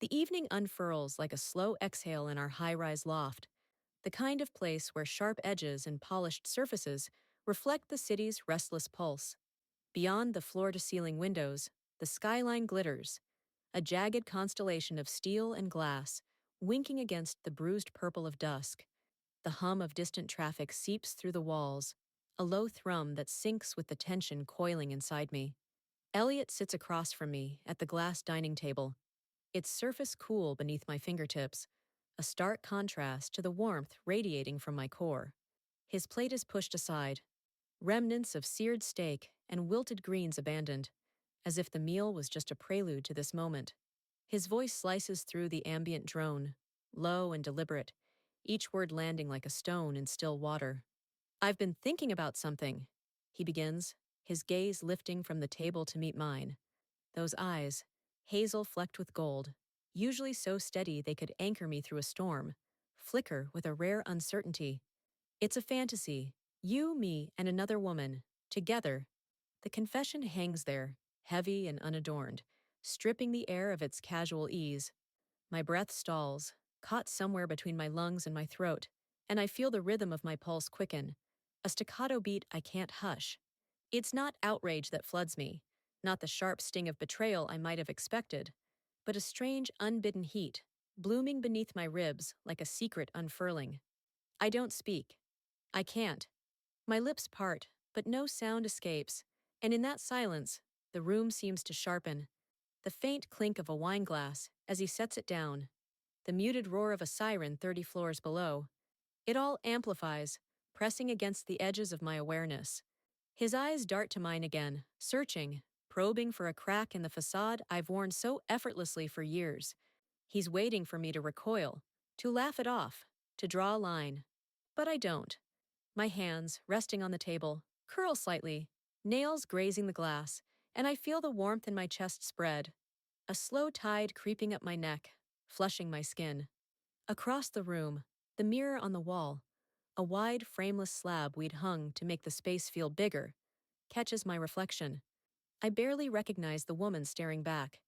The evening unfurls like a slow exhale in our high-rise loft, the kind of place where sharp edges and polished surfaces reflect the city's restless pulse. Beyond the floor-to-ceiling windows, the skyline glitters, a jagged constellation of steel and glass, winking against the bruised purple of dusk. The hum of distant traffic seeps through the walls, a low thrum that syncs with the tension coiling inside me. Elliot sits across from me at the glass dining table, its surface cool beneath my fingertips, a stark contrast to the warmth radiating from my core. His plate is pushed aside, remnants of seared steak and wilted greens abandoned, as if the meal was just a prelude to this moment. His voice slices through the ambient drone, low and deliberate, each word landing like a stone in still water. "I've been thinking about something," he begins, his gaze lifting from the table to meet mine. Those eyes, hazel flecked with gold, usually so steady they could anchor me through a storm, flicker with a rare uncertainty. "It's a fantasy. You, me, and another woman. Together." The confession hangs there, heavy and unadorned, stripping the air of its casual ease. My breath stalls, caught somewhere between my lungs and my throat, and I feel the rhythm of my pulse quicken, a staccato beat I can't hush. It's not outrage that floods me, not the sharp sting of betrayal I might have expected, but a strange, unbidden heat, blooming beneath my ribs like a secret unfurling. I don't speak. I can't. My lips part, but no sound escapes, and in that silence, the room seems to sharpen. The faint clink of a wineglass as he sets it down, the muted roar of a siren 30 floors below. It all amplifies, pressing against the edges of my awareness. His eyes dart to mine again, searching, probing for a crack in the facade I've worn so effortlessly for years. He's waiting for me to recoil, to laugh it off, to draw a line. But I don't. My hands, resting on the table, curl slightly, nails grazing the glass, and I feel the warmth in my chest spread. A slow tide creeping up my neck, flushing my skin. Across the room, the mirror on the wall, a wide frameless slab we'd hung to make the space feel bigger, catches my reflection. I barely recognize the woman staring back.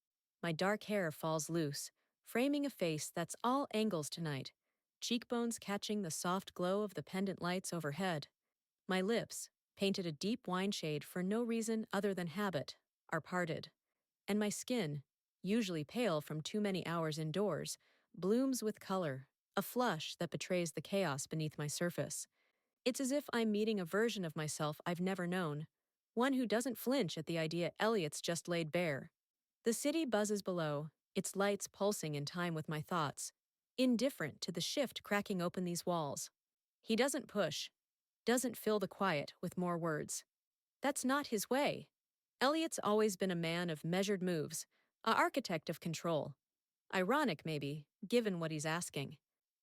My dark hair falls loose, framing a face that's all angles tonight, cheekbones catching the soft glow of the pendant lights overhead. My lips, painted a deep wine shade for no reason other than habit, are parted. And my skin, usually pale from too many hours indoors, blooms with color, a flush that betrays the chaos beneath my surface. It's as if I'm meeting a version of myself I've never known, one who doesn't flinch at the idea Elliot's just laid bare. The city buzzes below, its lights pulsing in time with my thoughts, indifferent to the shift cracking open these walls. He doesn't push, doesn't fill the quiet with more words. That's not his way. Elliot's always been a man of measured moves, an architect of control. Ironic, maybe, given what he's asking.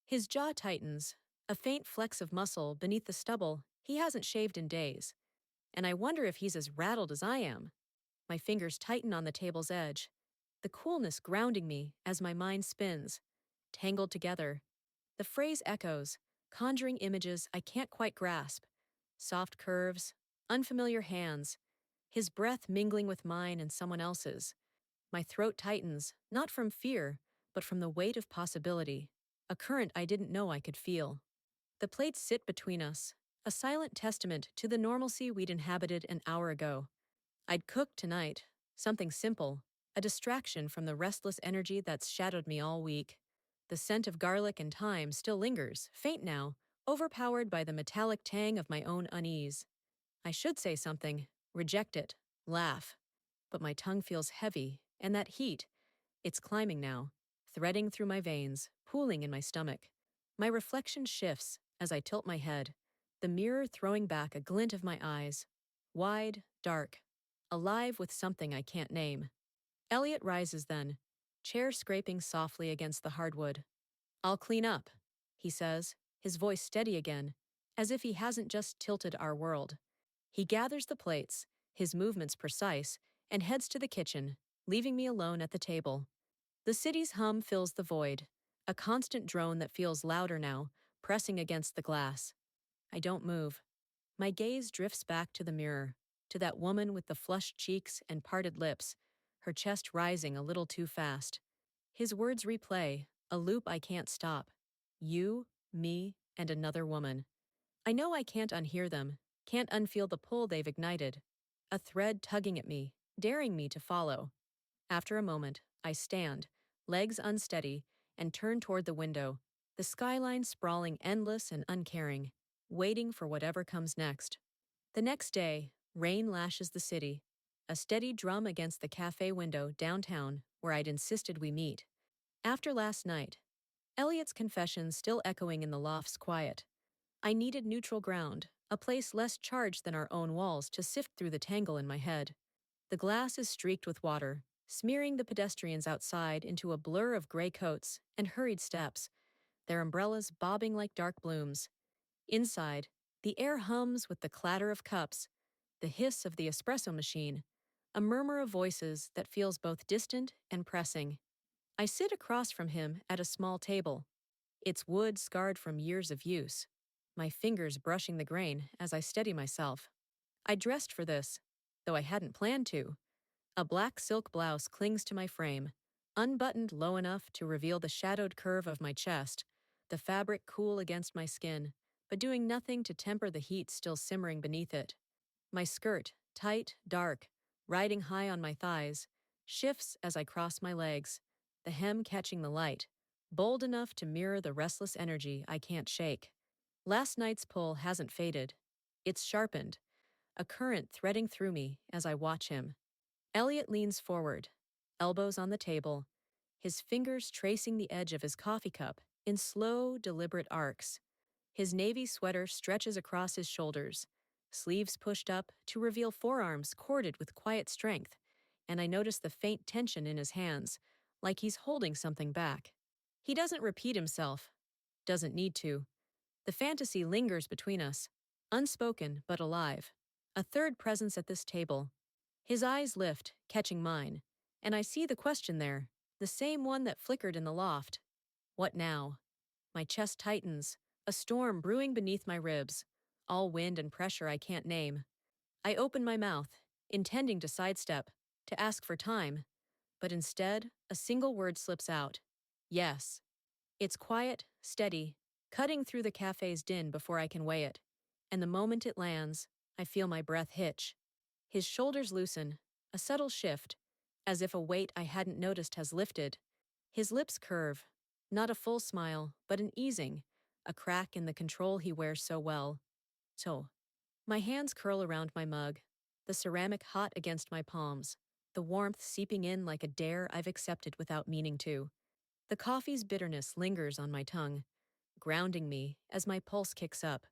His jaw tightens, a faint flex of muscle beneath the stubble he hasn't shaved in days. And I wonder if he's as rattled as I am. My fingers tighten on the table's edge, the coolness grounding me as my mind spins. Tangled together. The phrase echoes, conjuring images I can't quite grasp. Soft curves, unfamiliar hands, his breath mingling with mine and someone else's. My throat tightens, not from fear, but from the weight of possibility, a current I didn't know I could feel. The plates sit between us, a silent testament to the normalcy we'd inhabited an hour ago. I'd cooked tonight, something simple, a distraction from the restless energy that's shadowed me all week. The scent of garlic and thyme still lingers, faint now, overpowered by the metallic tang of my own unease. I should say something, reject it, laugh. But my tongue feels heavy, and that heat, it's climbing now, threading through my veins, pooling in my stomach. My reflection shifts as I tilt my head, the mirror throwing back a glint of my eyes. Wide, dark, alive with something I can't name. Elliot rises then, chair scraping softly against the hardwood. "I'll clean up," he says, his voice steady again, as if he hasn't just tilted our world. He gathers the plates, his movements precise, and heads to the kitchen, leaving me alone at the table. The city's hum fills the void, a constant drone that feels louder now, pressing against the glass. I don't move. My gaze drifts back to the mirror, to that woman with the flushed cheeks and parted lips, her chest rising a little too fast. His words replay, a loop I can't stop. You, me, and another woman. I know I can't unhear them, can't unfeel the pull they've ignited. A thread tugging at me, daring me to follow. After a moment, I stand, legs unsteady, and turn toward the window, the skyline sprawling endless and uncaring, waiting for whatever comes next. The next day, rain lashes the city, a steady drum against the cafe window downtown where I'd insisted we meet. After last night, Elliot's confession still echoing in the loft's quiet. I needed neutral ground, a place less charged than our own walls to sift through the tangle in my head. The glass is streaked with water, smearing the pedestrians outside into a blur of gray coats and hurried steps, their umbrellas bobbing like dark blooms. Inside, the air hums with the clatter of cups, the hiss of the espresso machine, a murmur of voices that feels both distant and pressing. I sit across from him at a small table, its wood scarred from years of use, my fingers brushing the grain as I steady myself. I dressed for this, though I hadn't planned to. A black silk blouse clings to my frame, unbuttoned low enough to reveal the shadowed curve of my chest, the fabric cool against my skin, but doing nothing to temper the heat still simmering beneath it. My skirt, tight, dark, riding high on my thighs, shifts as I cross my legs, the hem catching the light, bold enough to mirror the restless energy I can't shake. Last night's pull hasn't faded. It's sharpened, a current threading through me as I watch him. Elliot leans forward, elbows on the table, his fingers tracing the edge of his coffee cup in slow, deliberate arcs. His navy sweater stretches across his shoulders, sleeves pushed up to reveal forearms corded with quiet strength, and I notice the faint tension in his hands, like he's holding something back. He doesn't repeat himself, doesn't need to. The fantasy lingers between us, unspoken but alive. A third presence at this table. His eyes lift, catching mine, and I see the question there, the same one that flickered in the loft. What now? My chest tightens, a storm brewing beneath my ribs, all wind and pressure I can't name. I open my mouth, intending to sidestep, to ask for time, but instead, a single word slips out. Yes. It's quiet, steady, cutting through the cafe's din before I can weigh it, and the moment it lands, I feel my breath hitch. His shoulders loosen, a subtle shift, as if a weight I hadn't noticed has lifted. His lips curve, not a full smile, but an easing, a crack in the control he wears so well. So, my hands curl around my mug, the ceramic hot against my palms, the warmth seeping in like a dare I've accepted without meaning to. The coffee's bitterness lingers on my tongue, grounding me as my pulse kicks up,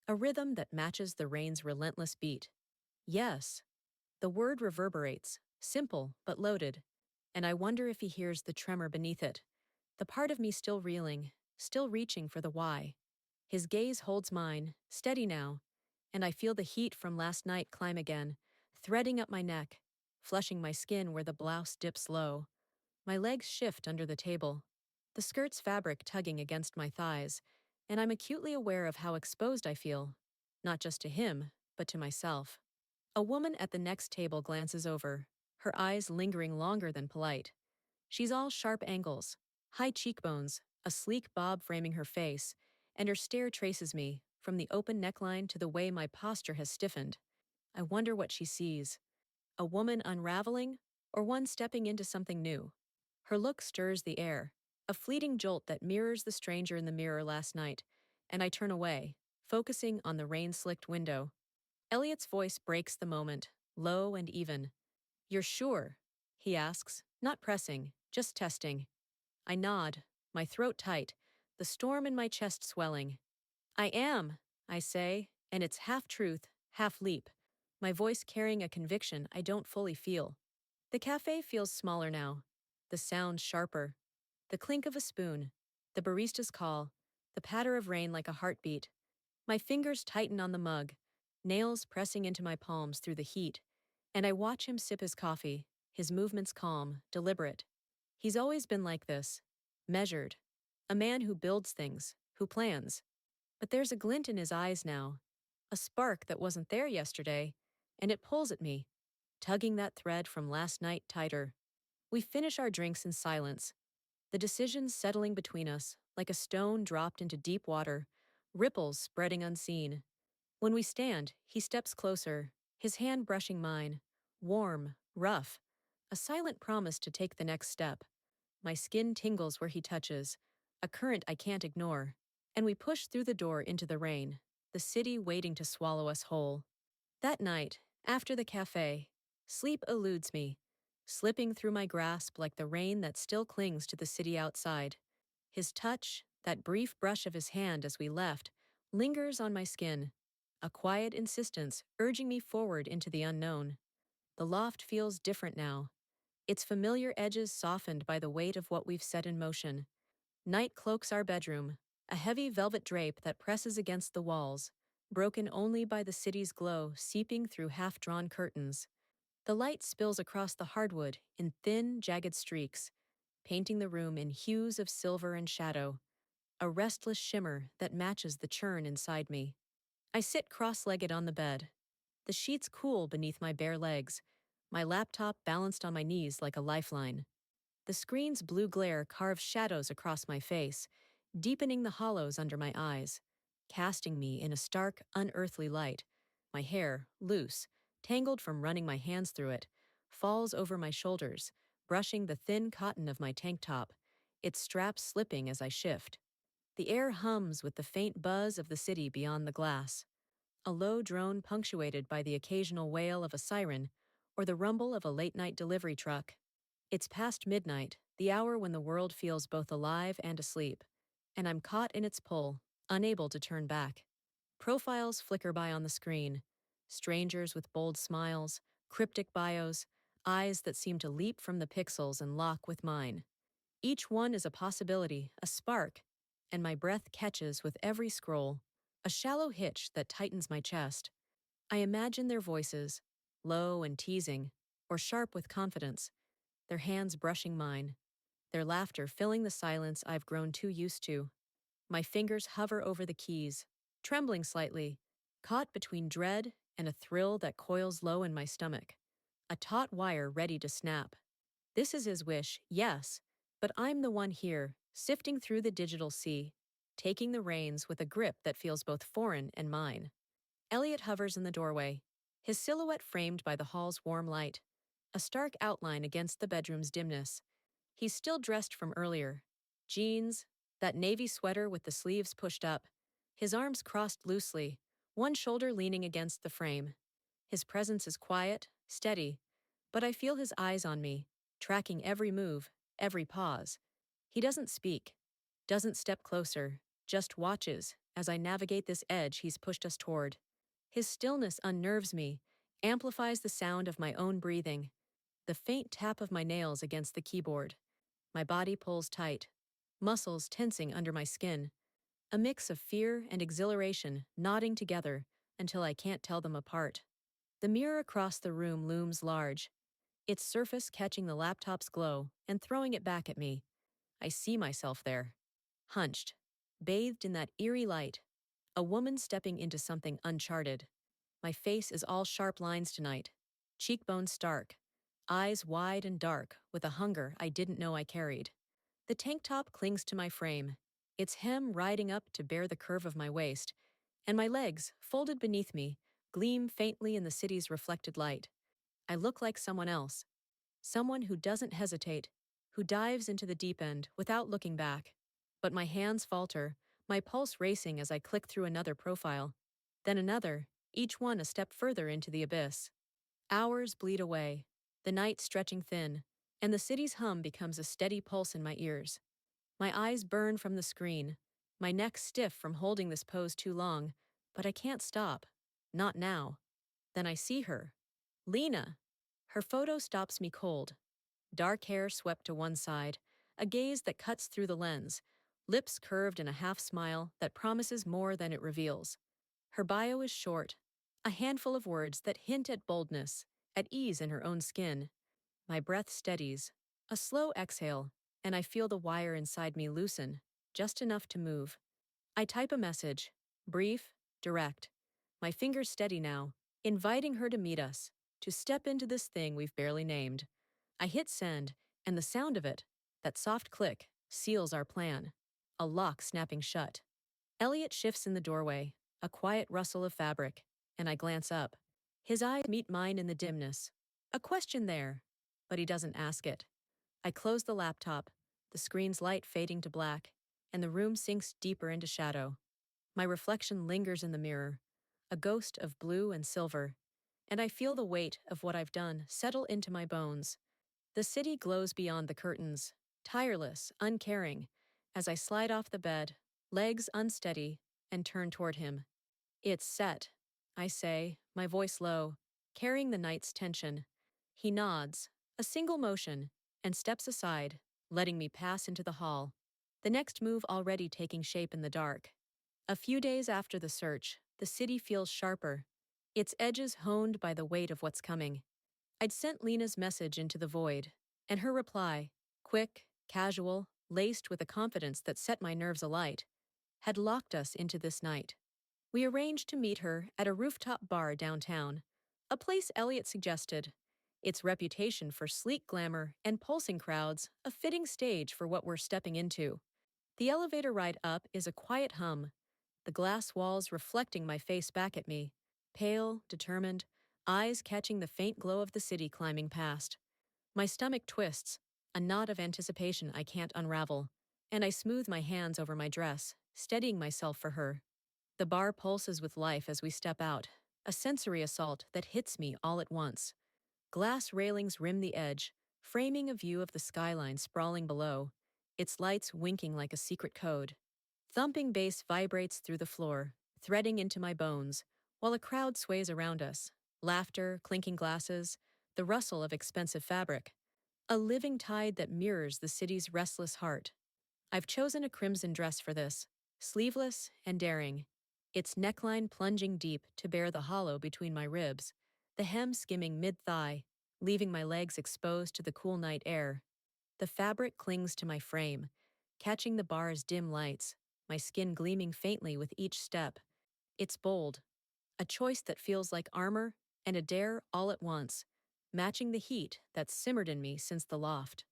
a rhythm that matches the rain's relentless beat. Yes, the word reverberates, simple but loaded, and I wonder if he hears the tremor beneath it, the part of me still reeling, still reaching for the why. His gaze holds mine, steady now, and I feel the heat from last night climb again, threading up my neck, flushing my skin where the blouse dips low. My legs shift under the table, the skirt's fabric tugging against my thighs, and I'm acutely aware of how exposed I feel, not just to him, but to myself. A woman at the next table glances over, her eyes lingering longer than polite. She's all sharp angles, high cheekbones, a sleek bob framing her face, and her stare traces me, from the open neckline to the way my posture has stiffened. I wonder what she sees. A woman unraveling, or one stepping into something new? Her look stirs the air, a fleeting jolt that mirrors the stranger in the mirror last night, and I turn away, focusing on the rain-slicked window. Elliot's voice breaks the moment, low and even. "You're sure?" he asks, not pressing, just testing. I nod, my throat tight, the storm in my chest swelling. "I am," I say, and it's half truth, half leap, my voice carrying a conviction I don't fully feel. The cafe feels smaller now, the sound sharper. The clink of a spoon, the barista's call, the patter of rain like a heartbeat. My fingers tighten on the mug, nails pressing into my palms through the heat, and I watch him sip his coffee, his movements calm, deliberate. He's always been like this, measured, a man who builds things, who plans. But there's a glint in his eyes now, a spark that wasn't there yesterday, and it pulls at me, tugging that thread from last night tighter. We finish our drinks in silence, the decisions settling between us, like a stone dropped into deep water, ripples spreading unseen. When we stand, he steps closer, his hand brushing mine, warm, rough, a silent promise to take the next step. My skin tingles where he touches, a current I can't ignore, and we push through the door into the rain, the city waiting to swallow us whole. That night, after the cafe, sleep eludes me, slipping through my grasp like the rain that still clings to the city outside. His touch, that brief brush of his hand as we left, lingers on my skin, a quiet insistence urging me forward into the unknown. The loft feels different now, its familiar edges softened by the weight of what we've set in motion. Night cloaks our bedroom, a heavy velvet drape that presses against the walls, broken only by the city's glow seeping through half-drawn curtains. The light spills across the hardwood in thin, jagged streaks, painting the room in hues of silver and shadow, a restless shimmer that matches the churn inside me. I sit cross-legged on the bed, the sheets cool beneath my bare legs, my laptop balanced on my knees like a lifeline. The screen's blue glare carves shadows across my face, deepening the hollows under my eyes, casting me in a stark, unearthly light. My hair, loose, tangled from running my hands through it, falls over my shoulders, brushing the thin cotton of my tank top, its straps slipping as I shift. The air hums with the faint buzz of the city beyond the glass, a low drone punctuated by the occasional wail of a siren or the rumble of a late-night delivery truck. It's past midnight, the hour when the world feels both alive and asleep, and I'm caught in its pull, unable to turn back. Profiles flicker by on the screen, strangers with bold smiles, cryptic bios, eyes that seem to leap from the pixels and lock with mine. Each one is a possibility, a spark, and my breath catches with every scroll, a shallow hitch that tightens my chest. I imagine their voices, low and teasing, or sharp with confidence, their hands brushing mine, their laughter filling the silence I've grown too used to. My fingers hover over the keys, trembling slightly, caught between dread and a thrill that coils low in my stomach, a taut wire ready to snap. This is his wish, yes, but I'm the one here, sifting through the digital sea, taking the reins with a grip that feels both foreign and mine. Elliot hovers in the doorway, his silhouette framed by the hall's warm light, a stark outline against the bedroom's dimness. He's still dressed from earlier. Jeans, that navy sweater with the sleeves pushed up, his arms crossed loosely, one shoulder leaning against the frame. His presence is quiet, steady, but I feel his eyes on me, tracking every move, every pause. He doesn't speak, doesn't step closer, just watches as I navigate this edge he's pushed us toward. His stillness unnerves me, amplifies the sound of my own breathing, the faint tap of my nails against the keyboard. My body pulls tight, muscles tensing under my skin, a mix of fear and exhilaration knotting together until I can't tell them apart. The mirror across the room looms large, its surface catching the laptop's glow and throwing it back at me. I see myself there, hunched, bathed in that eerie light, a woman stepping into something uncharted. My face is all sharp lines tonight, cheekbones stark, eyes wide and dark with a hunger I didn't know I carried. The tank top clings to my frame, its hem riding up to bear the curve of my waist, and my legs, folded beneath me, gleam faintly in the city's reflected light. I look like someone else, someone who doesn't hesitate, who dives into the deep end without looking back. But my hands falter, my pulse racing as I click through another profile, then another, each one a step further into the abyss. Hours bleed away, the night stretching thin, and the city's hum becomes a steady pulse in my ears. My eyes burn from the screen, my neck stiff from holding this pose too long, but I can't stop. Not now. Then I see her. Lena! Her photo stops me cold. Dark hair swept to one side, a gaze that cuts through the lens, lips curved in a half smile that promises more than it reveals. Her bio is short, a handful of words that hint at boldness, at ease in her own skin. My breath steadies, a slow exhale, and I feel the wire inside me loosen, just enough to move. I type a message, brief, direct. My fingers steady now, inviting her to meet us, to step into this thing we've barely named. I hit send, and the sound of it, that soft click, seals our plan, a lock snapping shut. Elliot shifts in the doorway, a quiet rustle of fabric, and I glance up. His eyes meet mine in the dimness. A question there, but he doesn't ask it. I close the laptop, the screen's light fading to black, and the room sinks deeper into shadow. My reflection lingers in the mirror, a ghost of blue and silver, and I feel the weight of what I've done settle into my bones. The city glows beyond the curtains, tireless, uncaring, as I slide off the bed, legs unsteady, and turn toward him. It's set, I say, my voice low, carrying the night's tension. He nods, a single motion, and steps aside, letting me pass into the hall. The next move already taking shape in the dark. A few days after the search, the city feels sharper, its edges honed by the weight of what's coming. I'd sent Lena's message into the void, and her reply, quick, casual, laced with a confidence that set my nerves alight, had locked us into this night. We arranged to meet her at a rooftop bar downtown, a place Elliot suggested. Its reputation for sleek glamour and pulsing crowds, a fitting stage for what we're stepping into. The elevator ride up is a quiet hum, the glass walls reflecting my face back at me, pale, determined, eyes catching the faint glow of the city climbing past. My stomach twists, a knot of anticipation I can't unravel, and I smooth my hands over my dress, steadying myself for her. The bar pulses with life as we step out, a sensory assault that hits me all at once. Glass railings rim the edge, framing a view of the skyline sprawling below, its lights winking like a secret code. Thumping bass vibrates through the floor, threading into my bones, while a crowd sways around us. Laughter, clinking glasses, the rustle of expensive fabric. A living tide that mirrors the city's restless heart. I've chosen a crimson dress for this, sleeveless and daring, its neckline plunging deep to bare the hollow between my ribs, the hem skimming mid-thigh, leaving my legs exposed to the cool night air. The fabric clings to my frame, catching the bar's dim lights, my skin gleaming faintly with each step. It's bold, a choice that feels like armor and a dare all at once, matching the heat that's simmered in me since the loft.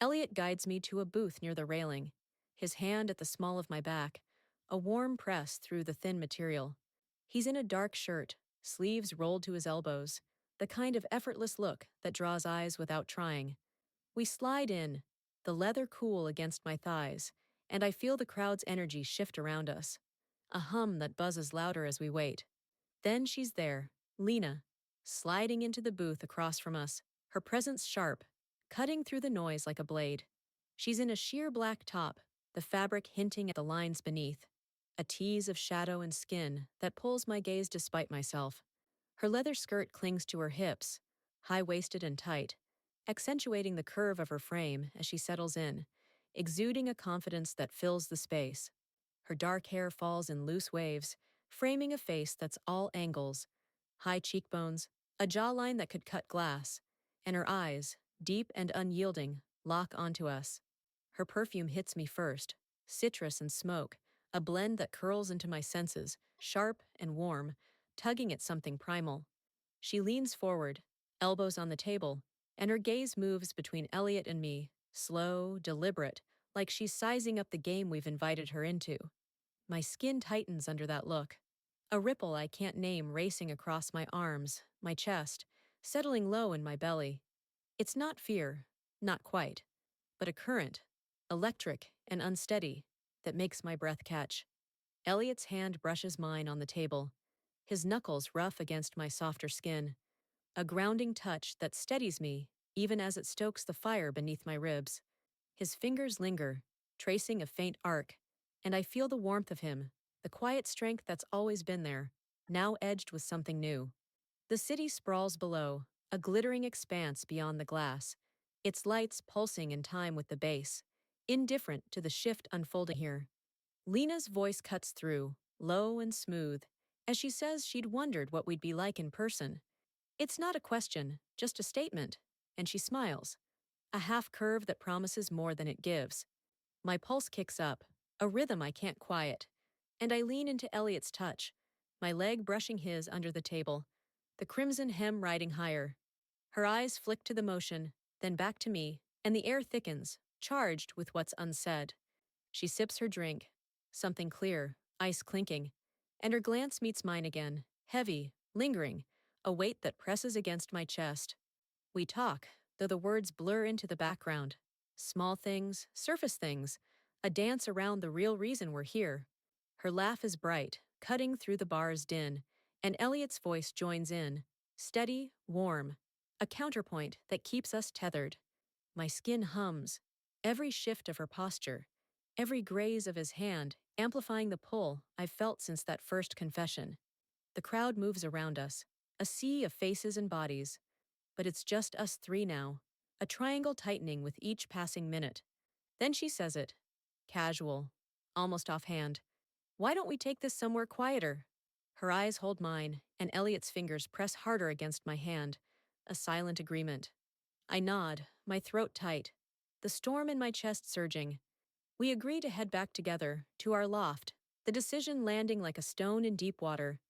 Elliot guides me to a booth near the railing, his hand at the small of my back, a warm press through the thin material. He's in a dark shirt, sleeves rolled to his elbows, the kind of effortless look that draws eyes without trying. We slide in, the leather cool against my thighs, and I feel the crowd's energy shift around us. A hum that buzzes louder as we wait. Then she's there, Lena, sliding into the booth across from us, her presence sharp, cutting through the noise like a blade. She's in a sheer black top, the fabric hinting at the lines beneath, a tease of shadow and skin that pulls my gaze despite myself. Her leather skirt clings to her hips, high-waisted and tight, accentuating the curve of her frame as she settles in, exuding a confidence that fills the space. Her dark hair falls in loose waves, framing a face that's all angles, high cheekbones, a jawline that could cut glass, and her eyes, deep and unyielding, lock onto us. Her perfume hits me first, citrus and smoke, a blend that curls into my senses, sharp and warm, tugging at something primal. She leans forward, elbows on the table, and her gaze moves between Elliot and me, slow, deliberate, like she's sizing up the game we've invited her into. My skin tightens under that look. A ripple I can't name racing across my arms, my chest, settling low in my belly. It's not fear, not quite, but a current, electric and unsteady, that makes my breath catch. Elliot's hand brushes mine on the table, his knuckles rough against my softer skin, a grounding touch that steadies me even as it stokes the fire beneath my ribs. His fingers linger, tracing a faint arc, and I feel the warmth of him, the quiet strength that's always been there, now edged with something new. The city sprawls below, a glittering expanse beyond the glass, its lights pulsing in time with the bass, indifferent to the shift unfolding here. Lena's voice cuts through, low and smooth, as she says she'd wondered what we'd be like in person. It's not a question, just a statement, and she smiles, a half curve that promises more than it gives. My pulse kicks up, a rhythm I can't quiet, and I lean into Elliot's touch, my leg brushing his under the table, the crimson hem riding higher. Her eyes flick to the motion, then back to me, and the air thickens, charged with what's unsaid. She sips her drink, something clear, ice clinking, and her glance meets mine again, heavy, lingering, a weight that presses against my chest. We talk, though the words blur into the background. Small things, surface things, a dance around the real reason we're here. Her laugh is bright, cutting through the bar's din, and Elliot's voice joins in, steady, warm, a counterpoint that keeps us tethered. My skin hums, every shift of her posture, every graze of his hand amplifying the pull I've felt since that first confession. The crowd moves around us, a sea of faces and bodies, but it's just us three now, a triangle tightening with each passing minute. Then she says it. Casual, almost offhand. Why don't we take this somewhere quieter? Her eyes hold mine, and Elliot's fingers press harder against my hand, a silent agreement. I nod, my throat tight, the storm in my chest surging. We agree to head back together, to our loft, the decision landing like a stone in deep water.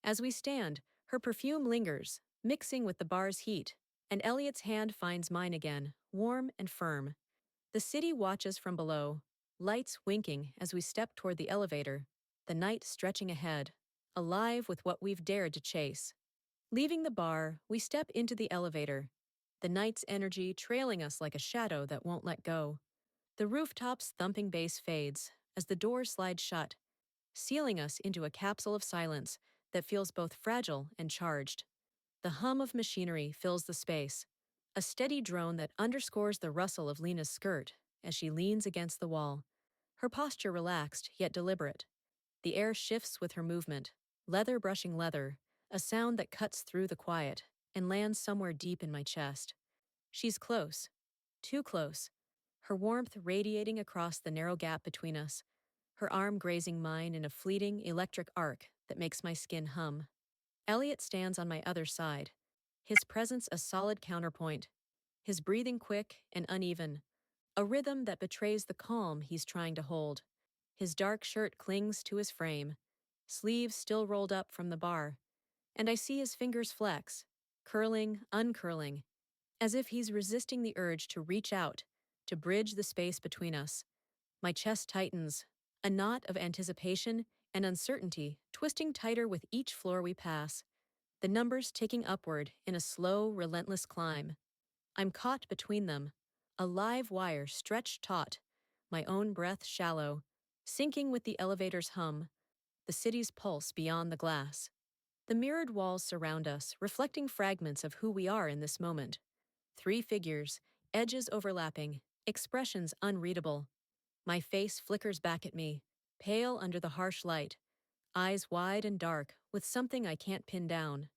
As we stand, her perfume lingers, mixing with the bar's heat, and Elliot's hand finds mine again, warm and firm. The city watches from below, lights winking as we step toward the elevator, the night stretching ahead, alive with what we've dared to chase. Leaving the bar, we step into the elevator, the night's energy trailing us like a shadow that won't let go. The rooftop's thumping bass fades as the doors slide shut, sealing us into a capsule of silence that feels both fragile and charged. The hum of machinery fills the space, a steady drone that underscores the rustle of Lena's skirt as she leans against the wall, her posture relaxed yet deliberate. The air shifts with her movement, leather brushing leather, a sound that cuts through the quiet and lands somewhere deep in my chest. She's close, too close, her warmth radiating across the narrow gap between us, her arm grazing mine in a fleeting electric arc that makes my skin hum. Elliot stands on my other side, his presence a solid counterpoint, his breathing quick and uneven, a rhythm that betrays the calm he's trying to hold. His dark shirt clings to his frame, sleeves still rolled up from the bar, and I see his fingers flex, curling, uncurling, as if he's resisting the urge to reach out, to bridge the space between us. My chest tightens, a knot of anticipation and uncertainty twisting tighter with each floor we pass, the numbers ticking upward in a slow, relentless climb. I'm caught between them, a live wire stretched taut, my own breath shallow, sinking with the elevator's hum, the city's pulse beyond the glass. The mirrored walls surround us, reflecting fragments of who we are in this moment. Three figures, edges overlapping, expressions unreadable. My face flickers back at me, pale under the harsh light, eyes wide and dark with something I can't pin down.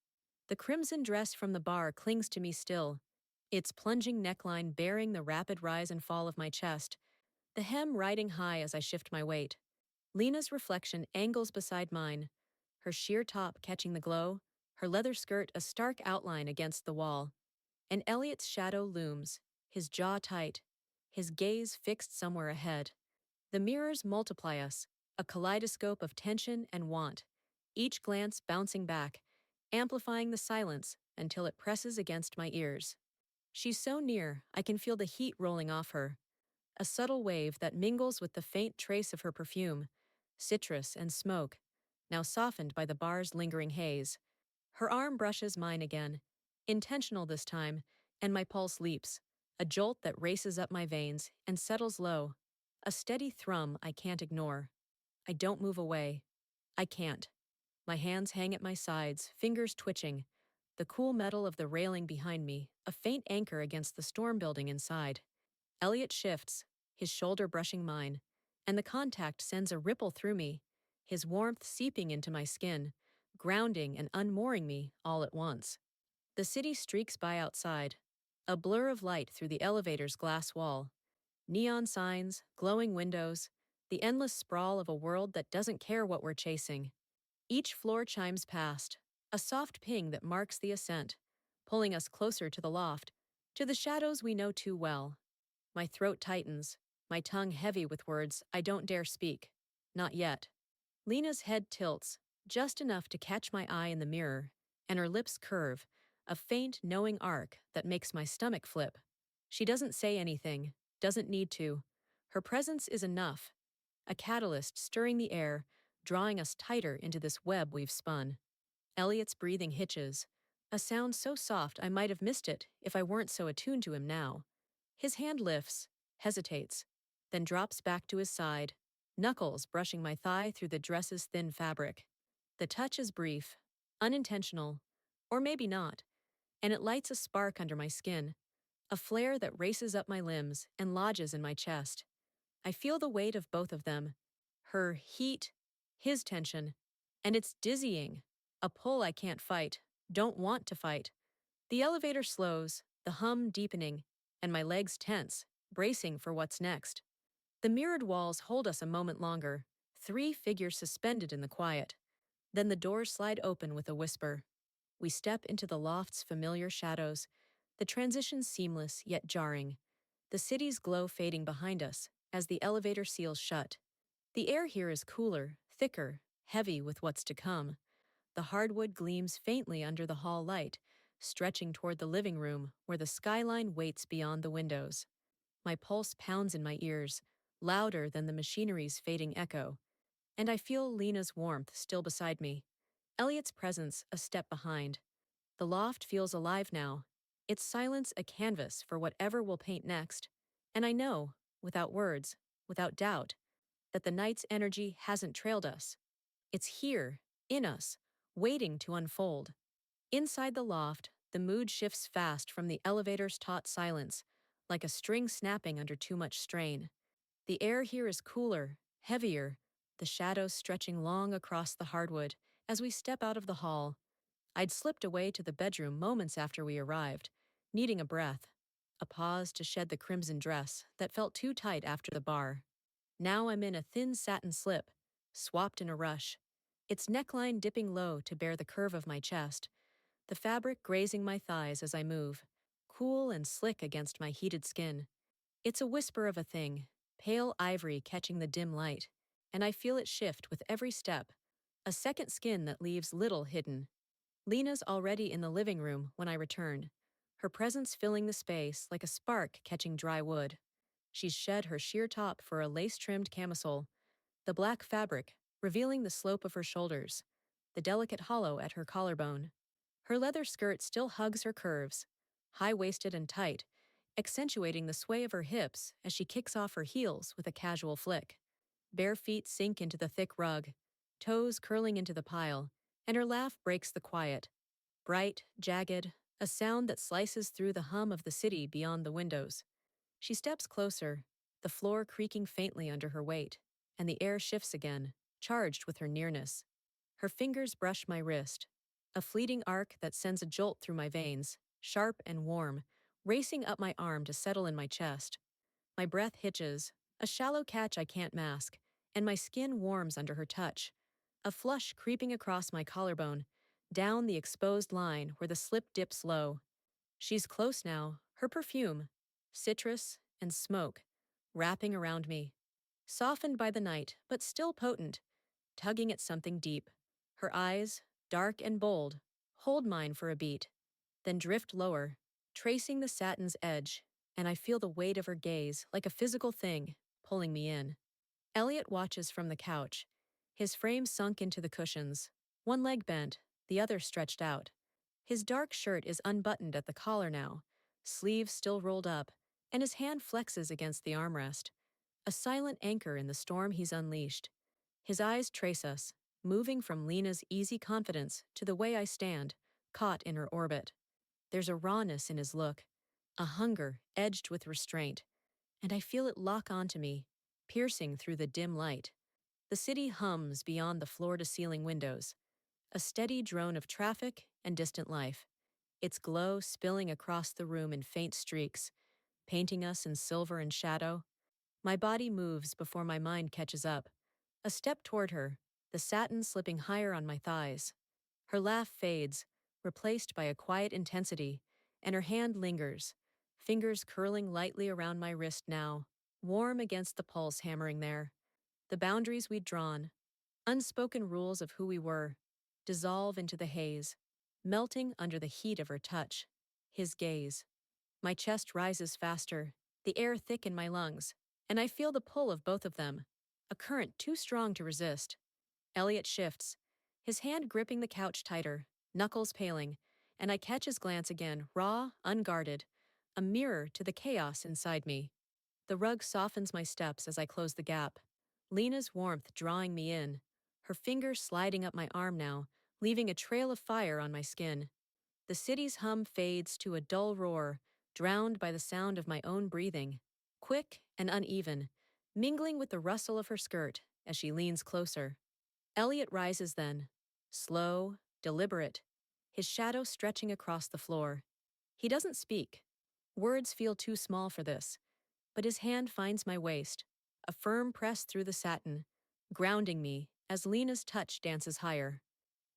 The crimson dress from the bar clings to me still, its plunging neckline bearing the rapid rise and fall of my chest, the hem riding high as I shift my weight. Lena's reflection angles beside mine, her sheer top catching the glow, her leather skirt a stark outline against the wall. And Elliot's shadow looms, his jaw tight, his gaze fixed somewhere ahead. The mirrors multiply us, a kaleidoscope of tension and want, each glance bouncing back, amplifying the silence until it presses against my ears. She's so near, I can feel the heat rolling off her, a subtle wave that mingles with the faint trace of her perfume, citrus and smoke, now softened by the bar's lingering haze. Her arm brushes mine again, intentional this time, and my pulse leaps, a jolt that races up my veins and settles low, a steady thrum I can't ignore. I don't move away. I can't. My hands hang at my sides, fingers twitching, the cool metal of the railing behind me, a faint anchor against the storm building inside. Elliot shifts, his shoulder brushing mine, and the contact sends a ripple through me, his warmth seeping into my skin, grounding and unmooring me all at once. The city streaks by outside, a blur of light through the elevator's glass wall. Neon signs, glowing windows, the endless sprawl of a world that doesn't care what we're chasing. Each floor chimes past, a soft ping that marks the ascent, pulling us closer to the loft, to the shadows we know too well. My throat tightens, my tongue heavy with words I don't dare speak. Not yet. Lena's head tilts, just enough to catch my eye in the mirror, and her lips curve, a faint, knowing arc that makes my stomach flip. She doesn't say anything, Doesn't need to. Her presence is enough, a catalyst stirring the air, drawing us tighter into this web we've spun. Elliot's breathing hitches, a sound so soft I might have missed it if I weren't so attuned to him now. His hand lifts, hesitates, then drops back to his side, knuckles brushing my thigh through the dress's thin fabric. The touch is brief, unintentional, or maybe not, and it lights a spark under my skin, a flare that races up my limbs and lodges in my chest. I feel the weight of both of them, her heat, his tension, and it's dizzying, a pull I can't fight, don't want to fight. The elevator slows, the hum deepening, and my legs tense, bracing for what's next. The mirrored walls hold us a moment longer, three figures suspended in the quiet. Then the doors slide open with a whisper. We step into the loft's familiar shadows, the transition seamless yet jarring, the city's glow fading behind us as the elevator seals shut. The air here is cooler, thicker, heavy with what's to come. The hardwood gleams faintly under the hall light, stretching toward the living room where the skyline waits beyond the windows. My pulse pounds in my ears, louder than the machinery's fading echo, and I feel Lena's warmth still beside me. Elliot's presence a step behind. The loft feels alive now, its silence a canvas for whatever we'll paint next. And I know, without words, without doubt, that the night's energy hasn't trailed us. It's here, in us, waiting to unfold. Inside the loft, the mood shifts fast from the elevator's taut silence, like a string snapping under too much strain. The air here is cooler, heavier, the shadows stretching long across the hardwood as we step out of the hall. I'd slipped away to the bedroom moments after we arrived, needing a breath, a pause to shed the crimson dress that felt too tight after the bar. Now I'm in a thin satin slip, swapped in a rush, its neckline dipping low to bare the curve of my chest, the fabric grazing my thighs as I move, cool and slick against my heated skin. It's a whisper of a thing, pale ivory catching the dim light, and I feel it shift with every step, a second skin that leaves little hidden. Lena's already in the living room when I return, her presence filling the space like a spark catching dry wood. She's shed her sheer top for a lace-trimmed camisole, the black fabric revealing the slope of her shoulders, the delicate hollow at her collarbone. Her leather skirt still hugs her curves, high-waisted and tight, accentuating the sway of her hips as she kicks off her heels with a casual flick. Bare feet sink into the thick rug, toes curling into the pile, and her laugh breaks the quiet. Bright, jagged, a sound that slices through the hum of the city beyond the windows. She steps closer, the floor creaking faintly under her weight, and the air shifts again, charged with her nearness. Her fingers brush my wrist, a fleeting arc that sends a jolt through my veins, sharp and warm, racing up my arm to settle in my chest. My breath hitches, a shallow catch I can't mask, and my skin warms under her touch, a flush creeping across my collarbone, down the exposed line where the slip dips low. She's close now, her perfume, citrus and smoke, wrapping around me. Softened by the night, but still potent, tugging at something deep. Her eyes, dark and bold, hold mine for a beat, then drift lower, tracing the satin's edge, and I feel the weight of her gaze like a physical thing, pulling me in. Elliot watches from the couch, his frame sunk into the cushions, one leg bent, the other stretched out. His dark shirt is unbuttoned at the collar now, sleeves still rolled up, and his hand flexes against the armrest, a silent anchor in the storm he's unleashed. His eyes trace us, moving from Lena's easy confidence to the way I stand, caught in her orbit. There's a rawness in his look, a hunger edged with restraint, and I feel it lock onto me, piercing through the dim light. The city hums beyond the floor-to-ceiling windows, a steady drone of traffic and distant life, its glow spilling across the room in faint streaks, painting us in silver and shadow. My body moves before my mind catches up. A step toward her, the satin slipping higher on my thighs. Her laugh fades, replaced by a quiet intensity, and her hand lingers, fingers curling lightly around my wrist now, warm against the pulse hammering there. The boundaries we'd drawn, unspoken rules of who we were, dissolve into the haze, melting under the heat of her touch, his gaze. My chest rises faster, the air thick in my lungs, and I feel the pull of both of them, a current too strong to resist. Elliot shifts, his hand gripping the couch tighter, knuckles paling, and I catch his glance again, raw, unguarded, a mirror to the chaos inside me. The rug softens my steps as I close the gap, Lena's warmth drawing me in, her fingers sliding up my arm now, leaving a trail of fire on my skin. The city's hum fades to a dull roar, drowned by the sound of my own breathing, quick and uneven, mingling with the rustle of her skirt as she leans closer. Elliot rises then, slow, deliberate, his shadow stretching across the floor. He doesn't speak. Words feel too small for this, but his hand finds my waist, a firm press through the satin, grounding me as Lena's touch dances higher.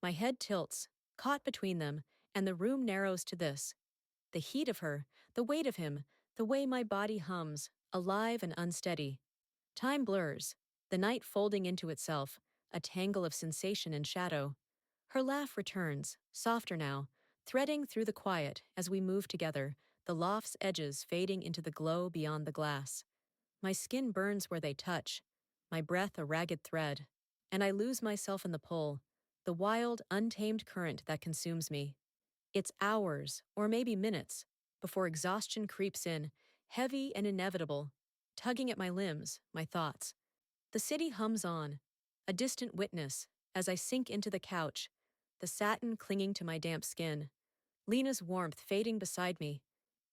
My head tilts, caught between them, and the room narrows to this. The heat of her, the weight of him, the way my body hums, alive and unsteady. Time blurs, the night folding into itself, a tangle of sensation and shadow. Her laugh returns, softer now, threading through the quiet as we move together, the loft's edges fading into the glow beyond the glass. My skin burns where they touch, my breath a ragged thread, and I lose myself in the pull, the wild, untamed current that consumes me. It's hours, or maybe minutes, before exhaustion creeps in, heavy and inevitable, tugging at my limbs, my thoughts. The city hums on, a distant witness, as I sink into the couch, the satin clinging to my damp skin, Lena's warmth fading beside me,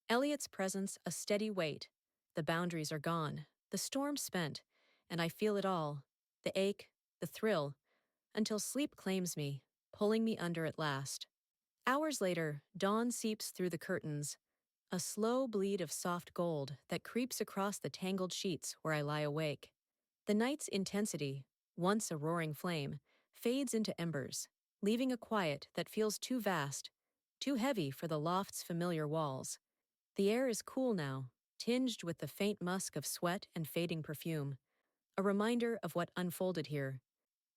Elliot's presence a steady weight. The boundaries are gone, the storm spent, and I feel it all, the ache, the thrill, until sleep claims me, pulling me under at last. Hours later, dawn seeps through the curtains, a slow bleed of soft gold that creeps across the tangled sheets where I lie awake. The night's intensity, once a roaring flame, fades into embers, leaving a quiet that feels too vast, too heavy for the loft's familiar walls. The air is cool now, tinged with the faint musk of sweat and fading perfume, a reminder of what unfolded here.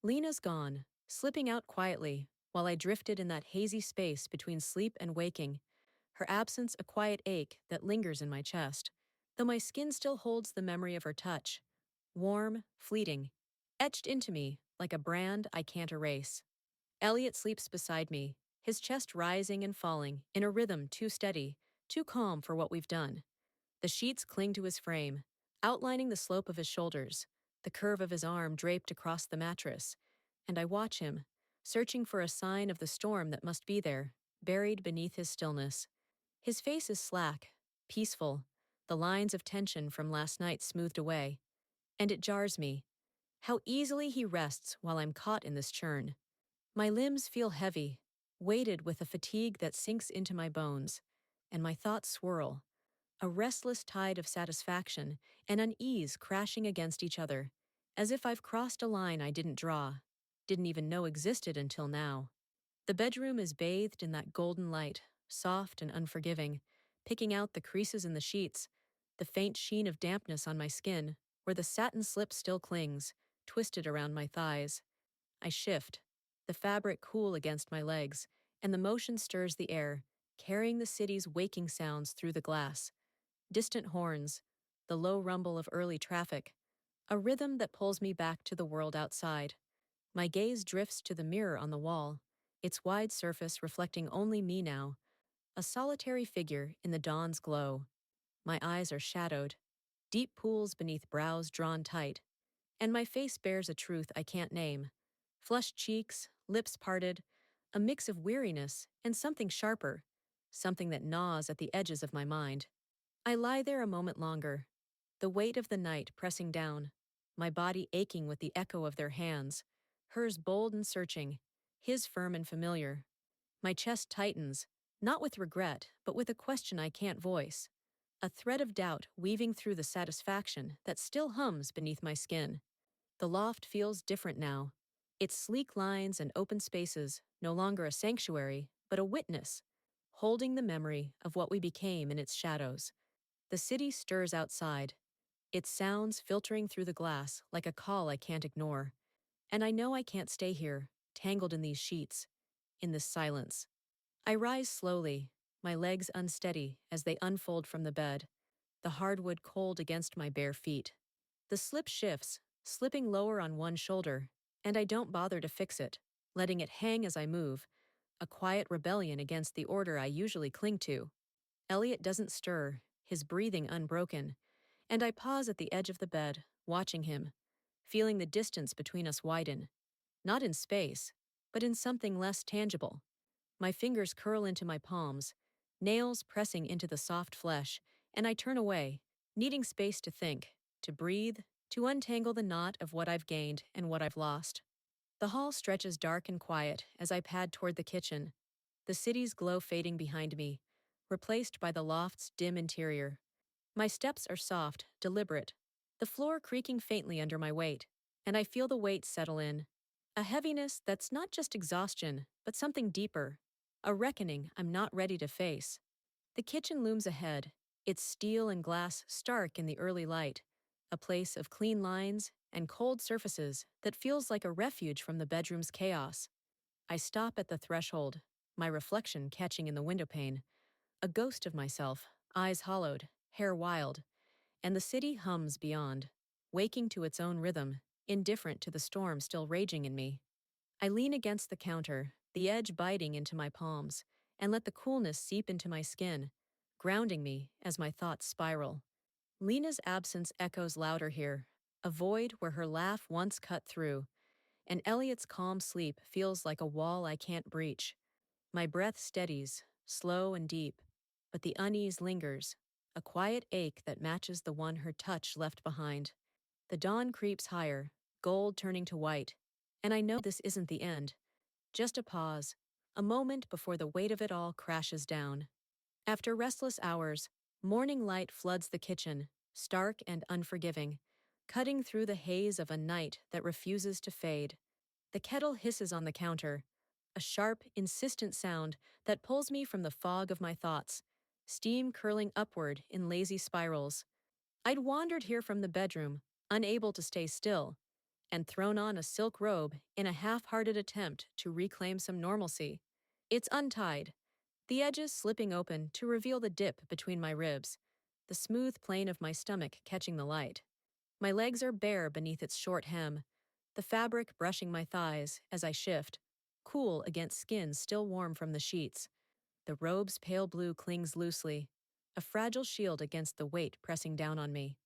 Lena's gone, slipping out quietly, while I drifted in that hazy space between sleep and waking, her absence a quiet ache that lingers in my chest, though my skin still holds the memory of her touch, warm, fleeting, etched into me like a brand I can't erase. Elliot sleeps beside me, his chest rising and falling in a rhythm too steady, too calm for what we've done. The sheets cling to his frame, outlining the slope of his shoulders, the curve of his arm draped across the mattress, and I watch him, searching for a sign of the storm that must be there, buried beneath his stillness. His face is slack, peaceful, the lines of tension from last night smoothed away, and it jars me. How easily he rests while I'm caught in this churn. My limbs feel heavy, weighted with a fatigue that sinks into my bones, and my thoughts swirl, a restless tide of satisfaction and unease crashing against each other, as if I've crossed a line I didn't draw, didn't even know existed until now. The bedroom is bathed in that golden light, soft and unforgiving, picking out the creases in the sheets, the faint sheen of dampness on my skin, where the satin slip still clings, twisted around my thighs. I shift, the fabric cool against my legs, and the motion stirs the air, carrying the city's waking sounds through the glass. Distant horns, the low rumble of early traffic, a rhythm that pulls me back to the world outside. My gaze drifts to the mirror on the wall, its wide surface reflecting only me now, a solitary figure in the dawn's glow. My eyes are shadowed, deep pools beneath brows drawn tight, and my face bears a truth I can't name. Flushed cheeks, lips parted, a mix of weariness and something sharper, something that gnaws at the edges of my mind. I lie there a moment longer, the weight of the night pressing down, my body aching with the echo of their hands, hers bold and searching, his firm and familiar. My chest tightens, not with regret, but with a question I can't voice, a thread of doubt weaving through the satisfaction that still hums beneath my skin. The loft feels different now, its sleek lines and open spaces no longer a sanctuary, but a witness, holding the memory of what we became in its shadows. The city stirs outside, its sounds filtering through the glass like a call I can't ignore. And I know I can't stay here, tangled in these sheets, in this silence. I rise slowly, my legs unsteady as they unfold from the bed. the hardwood cold against my bare feet. The slip shifts, slipping lower on one shoulder, and I don't bother to fix it, letting it hang as I move, a quiet rebellion against the order I usually cling to. Elliot doesn't stir, his breathing unbroken, and I pause at the edge of the bed, watching him, feeling the distance between us widen, not in space, but in something less tangible. My fingers curl into my palms, nails pressing into the soft flesh, and I turn away, needing space to think, to breathe, to untangle the knot of what I've gained and what I've lost. The hall stretches dark and quiet as I pad toward the kitchen, the city's glow fading behind me, replaced by the loft's dim interior. My steps are soft, deliberate, the floor creaking faintly under my weight, and I feel the weight settle in. A heaviness that's not just exhaustion, but something deeper, a reckoning I'm not ready to face. The kitchen looms ahead, its steel and glass stark in the early light, a place of clean lines and cold surfaces that feels like a refuge from the bedroom's chaos. I stop at the threshold, my reflection catching in the windowpane, a ghost of myself, eyes hollowed, hair wild, and the city hums beyond, waking to its own rhythm, indifferent to the storm still raging in me. I lean against the counter, the edge biting into my palms, and let the coolness seep into my skin, grounding me as my thoughts spiral. Lena's absence echoes louder here, a void where her laugh once cut through, and Elliot's calm sleep feels like a wall I can't breach. My breath steadies, slow and deep, but the unease lingers, a quiet ache that matches the one her touch left behind. The dawn creeps higher, gold turning to white, and I know this isn't the end. Just a pause, a moment before the weight of it all crashes down. After restless hours, morning light floods the kitchen, stark and unforgiving, cutting through the haze of a night that refuses to fade. The kettle hisses on the counter, a sharp, insistent sound that pulls me from the fog of my thoughts, steam curling upward in lazy spirals. I'd wandered here from the bedroom, unable to stay still, and thrown on a silk robe in a half-hearted attempt to reclaim some normalcy. It's untied, the edges slipping open to reveal the dip between my ribs, the smooth plane of my stomach catching the light. My legs are bare beneath its short hem, the fabric brushing my thighs as I shift, cool against skin still warm from the sheets. The robe's pale blue clings loosely, a fragile shield against the weight pressing down on me.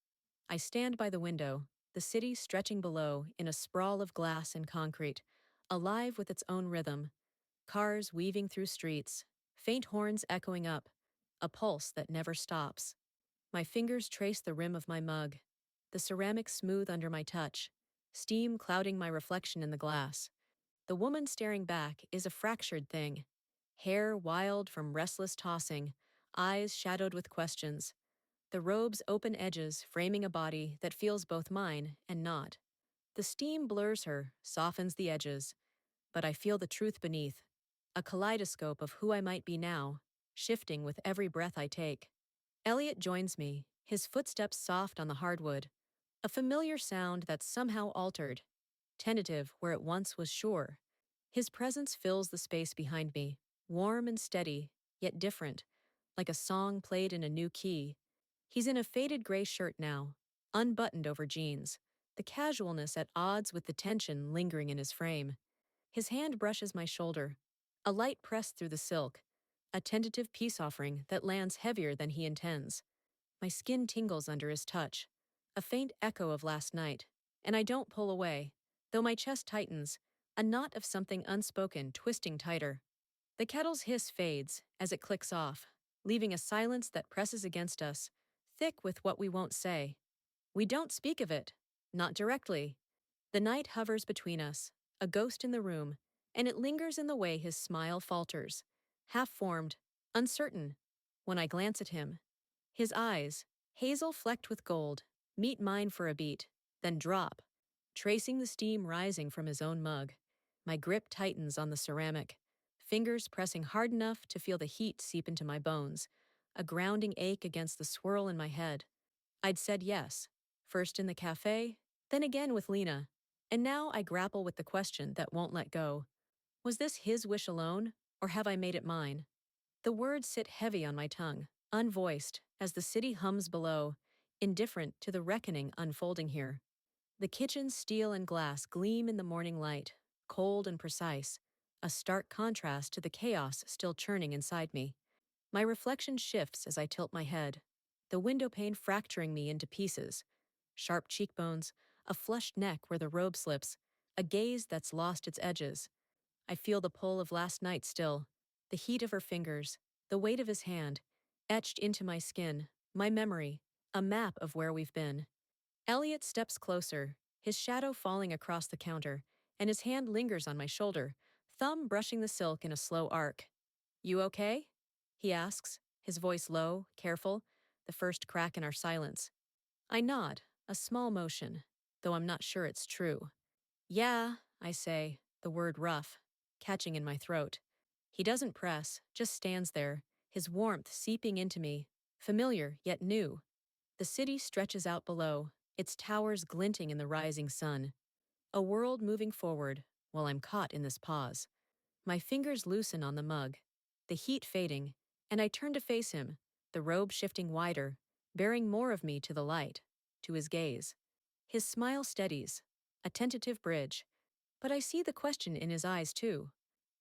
I stand by the window, the city stretching below in a sprawl of glass and concrete, alive with its own rhythm. Cars weaving through streets, faint horns echoing up, a pulse that never stops. My fingers trace the rim of my mug, the ceramic smooth under my touch, steam clouding my reflection in the glass. The woman staring back is a fractured thing, hair wild from restless tossing, eyes shadowed with questions. The robe's open edges framing a body that feels both mine and not. The steam blurs her, softens the edges, but I feel the truth beneath, a kaleidoscope of who I might be now, shifting with every breath I take. Elliot joins me, his footsteps soft on the hardwood, a familiar sound that's somehow altered, tentative where it once was sure. His presence fills the space behind me, warm and steady, yet different, like a song played in a new key. He's in a faded gray shirt now, unbuttoned over jeans, the casualness at odds with the tension lingering in his frame. His hand brushes my shoulder, a light press through the silk, a tentative peace offering that lands heavier than he intends. My skin tingles under his touch, a faint echo of last night, and I don't pull away, though my chest tightens, a knot of something unspoken twisting tighter. The kettle's hiss fades as it clicks off, leaving a silence that presses against us, thick with what we won't say. We don't speak of it, not directly. The night hovers between us, a ghost in the room, and it lingers in the way his smile falters, half-formed, uncertain. When I glance at him, his eyes, hazel flecked with gold, meet mine for a beat, then drop, tracing the steam rising from his own mug. My grip tightens on the ceramic, fingers pressing hard enough to feel the heat seep into my bones, a grounding ache against the swirl in my head. I'd said yes, first in the cafe, then again with Lena, and now I grapple with the question that won't let go. Was this his wish alone, or have I made it mine? The words sit heavy on my tongue, unvoiced, as the city hums below, indifferent to the reckoning unfolding here. The kitchen's steel and glass gleam in the morning light, cold and precise, a stark contrast to the chaos still churning inside me. My reflection shifts as I tilt my head, the window pane fracturing me into pieces. Sharp cheekbones, a flushed neck where the robe slips, a gaze that's lost its edges. I feel the pull of last night still, the heat of her fingers, the weight of his hand, etched into my skin, my memory, a map of where we've been. Elliot steps closer, his shadow falling across the counter, and his hand lingers on my shoulder, thumb brushing the silk in a slow arc. You okay? He asks, his voice low, careful, the first crack in our silence. I nod, a small motion, though I'm not sure it's true. Yeah, I say, the word rough, catching in my throat. He doesn't press, just stands there, his warmth seeping into me, familiar yet new. The city stretches out below, its towers glinting in the rising sun. A world moving forward, while I'm caught in this pause. My fingers loosen on the mug, the heat fading, and I turn to face him, the robe shifting wider, bearing more of me to the light, to his gaze. His smile steadies, a tentative bridge, but I see the question in his eyes too.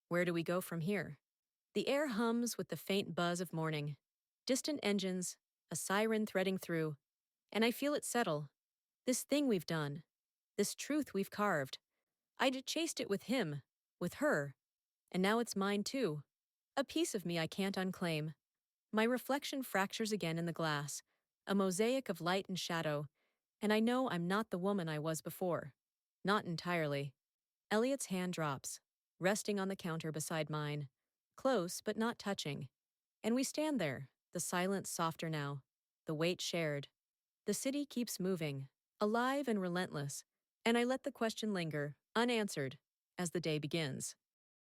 Where do we go from here? The air hums with the faint buzz of morning, distant engines, a siren threading through, and I feel it settle. This thing we've done, this truth we've carved. I'd chased it with him, with her, and now it's mine too. A piece of me I can't unclaim. My reflection fractures again in the glass, a mosaic of light and shadow, and I know I'm not the woman I was before. Not entirely. Elliot's hand drops, resting on the counter beside mine, close but not touching. And we stand there, the silence softer now, the weight shared. The city keeps moving, alive and relentless, and I let the question linger, unanswered, as the day begins.